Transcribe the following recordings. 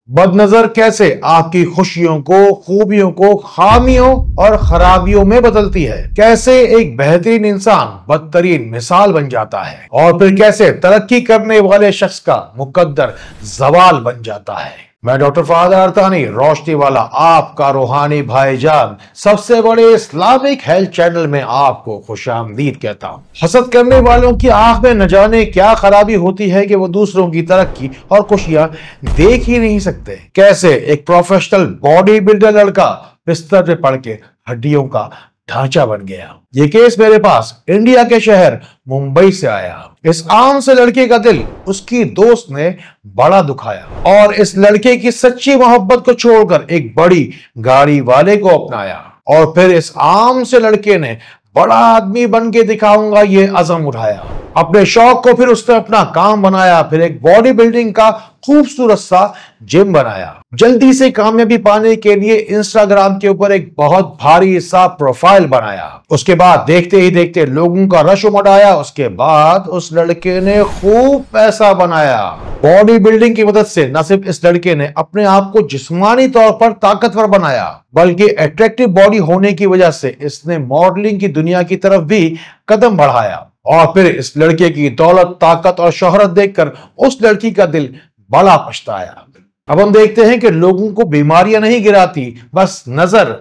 बदनजर कैसे आपकी खुशियों को, खूबियों को खामियों और खराबियों में बदलती है, कैसे एक बेहतरीन इंसान बदतरीन मिसाल बन जाता है और फिर कैसे तरक्की करने वाले शख्स का मुकद्दर जवाल बन जाता है। मैं डॉक्टर फहद अरतानी रोशनी वाला आपका रूहानी भाईजान सबसे बड़े इस्लामिक हेल्थ चैनल में आपको खुशामदीद कहता हूँ। हसद करने वालों की आंख में न जाने क्या खराबी होती है कि वो दूसरों की तरक्की और खुशियां देख ही नहीं सकते। कैसे एक प्रोफेशनल बॉडी बिल्डर लड़का बिस्तर पे पड़ के हड्डियों का ढांचा बन गया। ये केस मेरे पास इंडिया के शहर मुंबई से आया। इस आम से लड़के का दिल उसकी दोस्त ने बड़ा दुखाया और इस लड़के की सच्ची मोहब्बत को छोड़कर एक बड़ी गाड़ी वाले को अपनाया और फिर इस आम से लड़के ने बड़ा आदमी बन के दिखाऊंगा ये अज़म उठाया। अपने शौक को फिर उसने अपना काम बनाया, फिर एक बॉडी बिल्डिंग का खूबसूरत सा जिम बनाया। जल्दी से कामयाबी पाने के लिए इंस्टाग्राम के ऊपर एक बहुत भारी सा प्रोफाइल बनाया। उसके बाद देखते ही देखते लोगों का रश उमड़ आया। उसके बाद उस लड़के ने खूब पैसा बनाया। बॉडी बिल्डिंग की मदद से न सिर्फ इस लड़के ने अपने आप को जिस्मानी तौर पर ताकतवर बनाया, बल्कि अट्रैक्टिव बॉडी होने की वजह से इसने मॉडलिंग की दुनिया की तरफ भी कदम बढ़ाया। और फिर इस लड़के की दौलत, ताकत और शोहरत देखकर उस लड़की का दिल बड़ा पछताया। अब हम देखते हैं कि लोगों को बीमारियां नहीं गिराती, बस नजर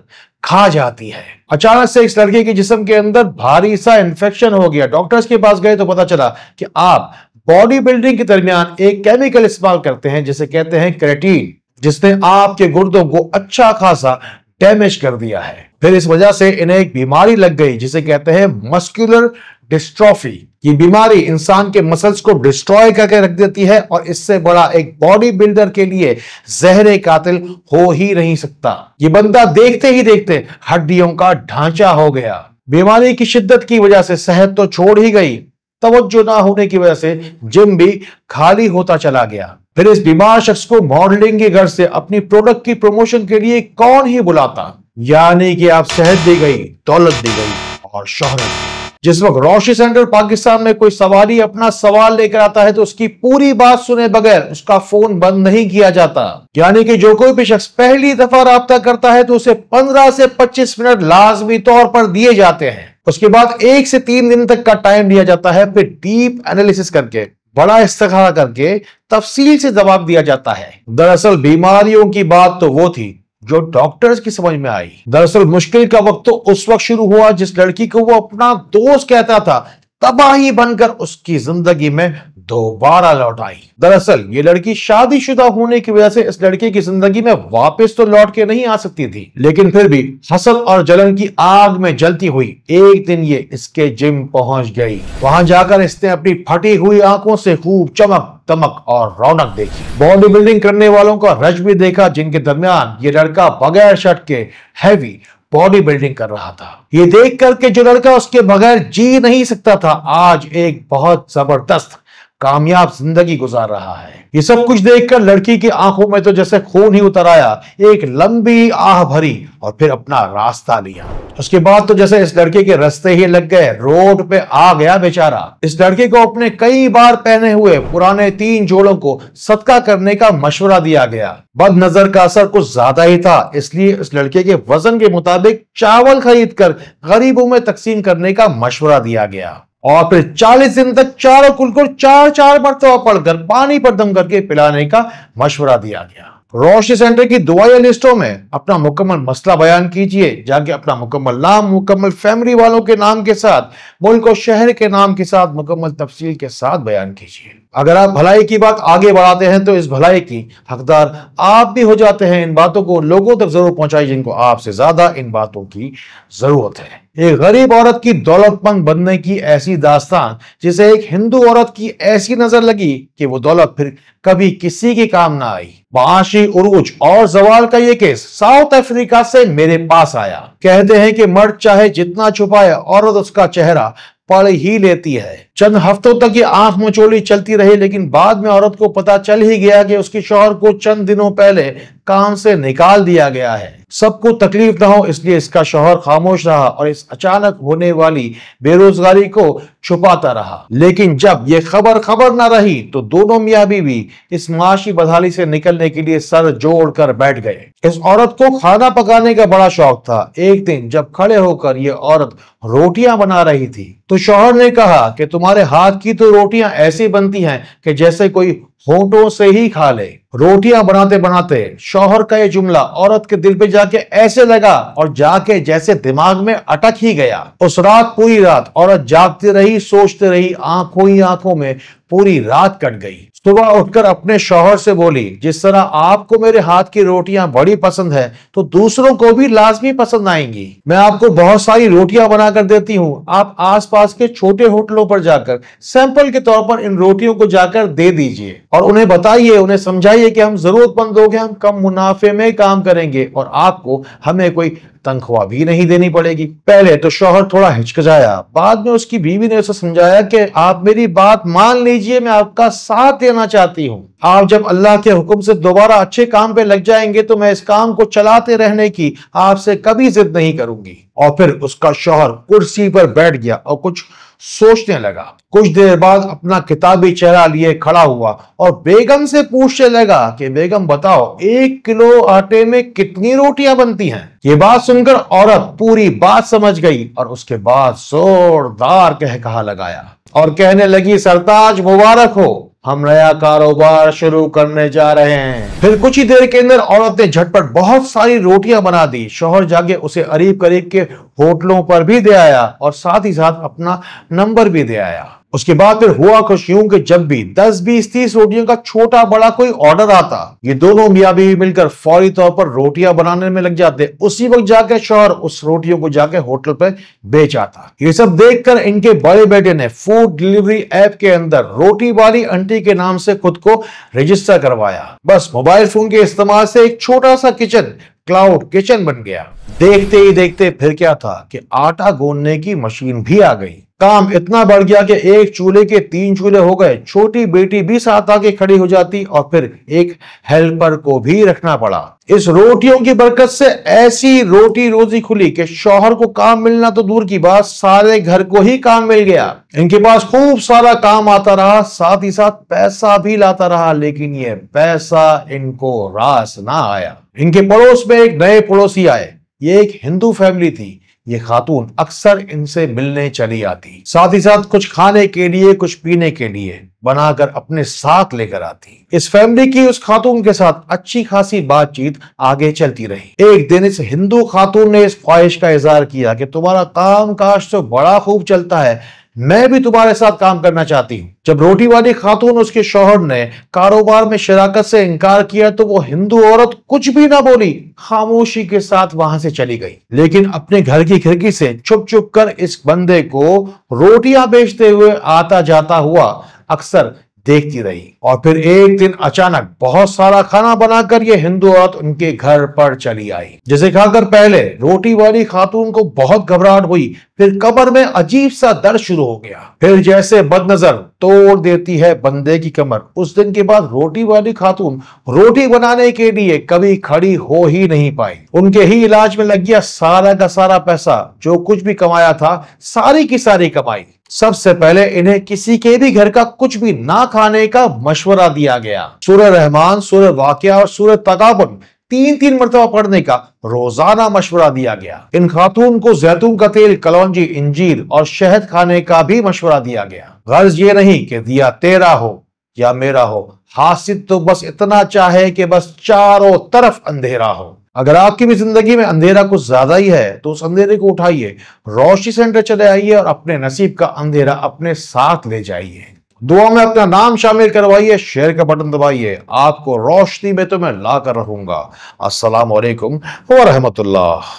खा जाती है। अचानक से इस लड़के के जिस्म के अंदर भारी सा इंफेक्शन हो गया। डॉक्टर्स के पास गए तो पता चला कि आप बॉडी बिल्डिंग के दरमियान एक केमिकल इस्तेमाल करते हैं जिसे कहते हैं केराटिन, जिसने आपके गुर्दों को अच्छा खासा डैमेज कर दिया है। फिर इस वजह से इन्हें एक बीमारी लग गई जिसे कहते हैं मस्कुलर डिस्ट्रॉफी। ये बीमारी इंसान के मसल्स को डिस्ट्रॉय करके रख देती है और इससे बड़ा एक बॉडी बिल्डर के लिए जहरे कातिल हो ही नहीं सकता। ये बंदा देखते ही देखते हड्डियों का ढांचा हो गया। बीमारी की शिद्दत की वजह से सेहत तो छोड़ ही गई, तवज्जो ना होने की वजह से जिम भी खाली होता चला गया। फिर इस बीमार शख्स को मॉडलिंग के घर से अपनी प्रोडक्ट की प्रमोशन के लिए कौन ही बुलाता। यानी कि आप सेहत दी गई, दौलत दी गई और शोहरत। जिस वक्त रोशनी सेंटर पाकिस्तान में कोई सवाली अपना सवाल लेकर आता है तो उसकी पूरी बात सुने बगैर उसका फोन बंद नहीं किया जाता। यानी कि जो कोई भी शख्स पहली दफा राब्ता करता है तो उसे 15 से 25 मिनट लाजमी तौर पर दिए जाते हैं। उसके बाद 1 से 3 दिन तक का टाइम दिया जाता है। फिर डीप एनालिसिस करके, बड़ा इस्तिखारा करके तफसील से जवाब दिया जाता है। दरअसल बीमारियों की बात तो वो थी जो डॉक्टर्स की समझ में आई। दरअसल मुश्किल का वक्त तो उस वक्त शुरू हुआ जिस लड़की को वो अपना दोस्त कहता था तबाही बनकर उसकी जिंदगी में दोबारा लौट आई। दरअसल ये लड़की शादीशुदा होने की वजह से इस लड़के की जिंदगी में वापस तो लौट के नहीं आ सकती थी, लेकिन फिर भी हसद और जलन की आग में जलती हुई एक दिन ये इसके जिम पहुंच गई। वहां जाकर इसने अपनी फटी हुई आंखों से खूब चमक, दमक और रौनक देखी। बॉडी बिल्डिंग करने वालों का रश भी देखा जिनके दरमियान ये लड़का बगैर शर्ट के हैवी बॉडी बिल्डिंग कर रहा था। ये देख करके जो लड़का उसके बगैर जी नहीं सकता था, आज एक बहुत जबरदस्त कामयाब जिंदगी गुजार रहा है। ये सब कुछ देखकर लड़की की आंखों में तो जैसे खून ही उतर आया। एक लंबी आह भरी और फिर अपना रास्ता लिया। उसके बाद तो जैसे इस लड़के के रास्ते ही लग गए, रोड पे आ गया बेचारा। इस लड़के को अपने कई बार पहने हुए पुराने 3 जोड़ों को सदका करने का मशवरा दिया गया। बदनजर का असर कुछ ज्यादा ही था, इसलिए इस लड़के के वजन के मुताबिक चावल खरीद कर गरीबों में तकसीम करने का मशवरा दिया गया और फिर 40 दिन तक चारों कुल को 4-4 मरतबा पढ़कर पानी पर दम करके पिलाने का मशवरा दिया गया। रोशनी सेंटर की दुआया लिस्टों में अपना मुकम्मल मसला बयान कीजिए, जाके अपना मुकम्मल नाम, मुकम्मल फैमिली वालों के नाम के साथ, मुल्क और शहर के नाम के साथ, मुकम्मल तफसील के साथ बयान कीजिए। अगर आप भलाई की बात आगे बढ़ाते हैं तो इस भलाई की हकदार आप भी हो जाते हैं। इन बातों को लोगों तक जरूर पहुंचाइए जिनको आपसे ज्यादा इन बातों की जरूरत है। एक गरीब औरत की दौलतमंद बनने की ऐसी दास्तान जिसे एक हिंदू औरत की ऐसी नजर लगी कि वो दौलत फिर कभी किसी के काम ना आई। माशी उरूज और जवाल का ये केस साउथ अफ्रीका से मेरे पास आया। कहते हैं कि मर्द चाहे जितना छुपाए औरत उसका चेहरा पढ़ ही लेती है। चंद हफ्तों तक ये आंख मचोली चलती रही, लेकिन बाद में औरत को पता चल ही गया कि उसके शौहर को चंद दिनों पहले काम से निकाल दिया गया है। सबको तकलीफ ना हो इसलिए इसका शौहर खामोश रहा और इस अचानक होने वाली बेरोजगारी को छुपाता रहा। लेकिन जब ये खबर ना रही तो दोनों मियां बीवी इस माशी बदहाली से निकलने के लिए सर जोड़कर बैठ गए। इस औरत को खाना पकाने का बड़ा शौक था। एक दिन जब खड़े होकर ये औरत रोटियां बना रही थी तो शौहर ने कहा कि तुम्हारे हाथ की तो रोटियां ऐसी बनती हैं कि जैसे कोई होठों से ही खा ले। रोटियां बनाते बनाते शौहर का ये जुमला औरत के दिल पे जाके ऐसे लगा और जाके जैसे दिमाग में अटक ही गया। उस रात पूरी रात औरत जागती रही, सोचती रही, आंखों ही आंखों में पूरी रात कट गई। सुबह उठकर अपने शौहर से बोली, जिस तरह आपको मेरे हाथ की रोटियां बड़ी पसंद है तो दूसरों को भी लाजमी पसंद आएंगी। मैं आपको बहुत सारी रोटियां बनाकर देती हूं, आप आसपास के छोटे होटलों पर जाकर सैंपल के तौर पर इन रोटियों को जाकर दे दीजिए और उन्हें बताइए, उन्हें समझाइए कि हम जरूरतमंद लोग हैं, हम कम मुनाफे में काम करेंगे और आपको हमें कोई तनख्वाह भी नहीं देनी पड़ेगी। पहले तो शौहर थोड़ा हिचकिचाया, बाद में उसकी बीवी ने उसे समझाया कि आप मेरी बात मान लीजिए, मैं आपका साथ देना चाहती हूँ। आप जब अल्लाह के हुक्म से दोबारा अच्छे काम पे लग जाएंगे तो मैं इस काम को चलाते रहने की आपसे कभी जिद नहीं करूंगी। और फिर उसका शौहर कुर्सी पर बैठ गया और कुछ सोचने लगा। कुछ देर बाद अपना किताबी चेहरा लिए खड़ा हुआ और बेगम से पूछने लगा कि बेगम बताओ 1 किलो आटे में कितनी रोटियां बनती हैं। ये बात सुनकर औरत पूरी बात समझ गई और उसके बाद जोरदार कहकहा लगाया और कहने लगी, सरताज मुबारक हो, हम नया कारोबार शुरू करने जा रहे हैं। फिर कुछ ही देर के अंदर औरत ने झटपट बहुत सारी रोटियां बना दी। शौहर जाके उसे करीब करीब के होटलों पर भी दे आया और साथ ही साथ अपना नंबर भी दे आया। उसके बाद फिर हुआ कुछ यूं कि जब भी 10, 20, 30 रोटियों का छोटा बड़ा कोई ऑर्डर आता, ये दोनों मियां बीवी मिलकर फौरी तौर पर रोटियां बनाने में लग जाते। उसी वक्त जाके शौहर उस रोटियों को जाके होटल पर बेच आता। ये सब देखकर इनके बड़े बेटे ने फूड डिलीवरी ऐप के अंदर रोटी वाली आंटी के नाम से खुद को रजिस्टर करवाया। बस मोबाइल फोन के इस्तेमाल से एक छोटा सा किचन क्लाउड किचन बन गया। देखते ही देखते फिर क्या था कि आटा गूंदने की मशीन भी आ गई। काम इतना बढ़ गया कि एक चूल्हे के 3 चूल्हे हो गए। छोटी बेटी भी साथ आके खड़ी हो जाती और फिर एक हेल्पर को भी रखना पड़ा। इस रोटियों की बरकत से ऐसी रोटी रोजी खुली कि शौहर को काम मिलना तो दूर की बात, सारे घर को ही काम मिल गया। इनके पास खूब सारा काम आता रहा, साथ ही साथ पैसा भी लाता रहा, लेकिन ये पैसा इनको रास ना आया। इनके पड़ोस में एक नए पड़ोसी आए। ये एक हिंदू फैमिली थी। ये खातून अक्सर इनसे मिलने चली आती, साथ ही साथ कुछ खाने के लिए कुछ पीने के लिए बनाकर अपने साथ लेकर आती। इस फैमिली की उस खातून के साथ अच्छी खासी बातचीत आगे चलती रही। एक दिन इस हिंदू खातून ने इस ख्वाहिश का इजहार किया कि तुम्हारा काम काज तो बड़ा खूब चलता है, मैं भी तुम्हारे साथ काम करना चाहती हूँ। जब रोटी वाली खातून उसके शौहर ने कारोबार में शराकत से इनकार किया तो वो हिंदू औरत कुछ भी ना बोली, खामोशी के साथ वहां से चली गई। लेकिन अपने घर की खिड़की से छुप छुप कर इस बंदे को रोटियां बेचते हुए आता जाता हुआ अक्सर देखती रही। और फिर एक दिन अचानक बहुत सारा खाना बनाकर ये हिंदू औरत उनके घर पर चली आई, जिसे खाकर पहले रोटी वाली खातून को बहुत घबराहट हुई, फिर कमर में अजीब सा दर्द शुरू हो गया। फिर जैसे बदनजर तोड़ देती है बंदे की कमर। उस दिन के बाद रोटी वाली खातून रोटी बनाने के लिए कभी खड़ी हो ही नहीं पाई। उनके ही इलाज में लग गया सारा का सारा पैसा। जो कुछ भी कमाया था सारी की सारी कमाई। सबसे पहले इन्हें किसी के भी घर का कुछ भी ना खाने का मशवरा दिया गया। सूरह रहमान, सूरह वाक़िया और सूरह तगाबुन 3-3 मरतबा पढ़ने का रोजाना मशवरा दिया गया। इन खातून को जैतून का तेल, कलौंजी, इंजीर और शहद खाने का भी मशवरा दिया गया। गर्ज ये नहीं कि दिया तेरा हो या मेरा हो, हासिल तो बस इतना चाहे कि बस चारों तरफ अंधेरा हो। अगर आपकी भी जिंदगी में अंधेरा कुछ ज्यादा ही है तो उस अंधेरे को उठाइए, रोशनी सेंटर चले आइए और अपने नसीब का अंधेरा अपने साथ ले जाइए। दुआ में अपना नाम शामिल करवाइए, शेयर का बटन दबाइए, आपको रोशनी में तो मैं ला कर रहूंगा। अस्सलाम वालेकुम व रहमतुल्लाह।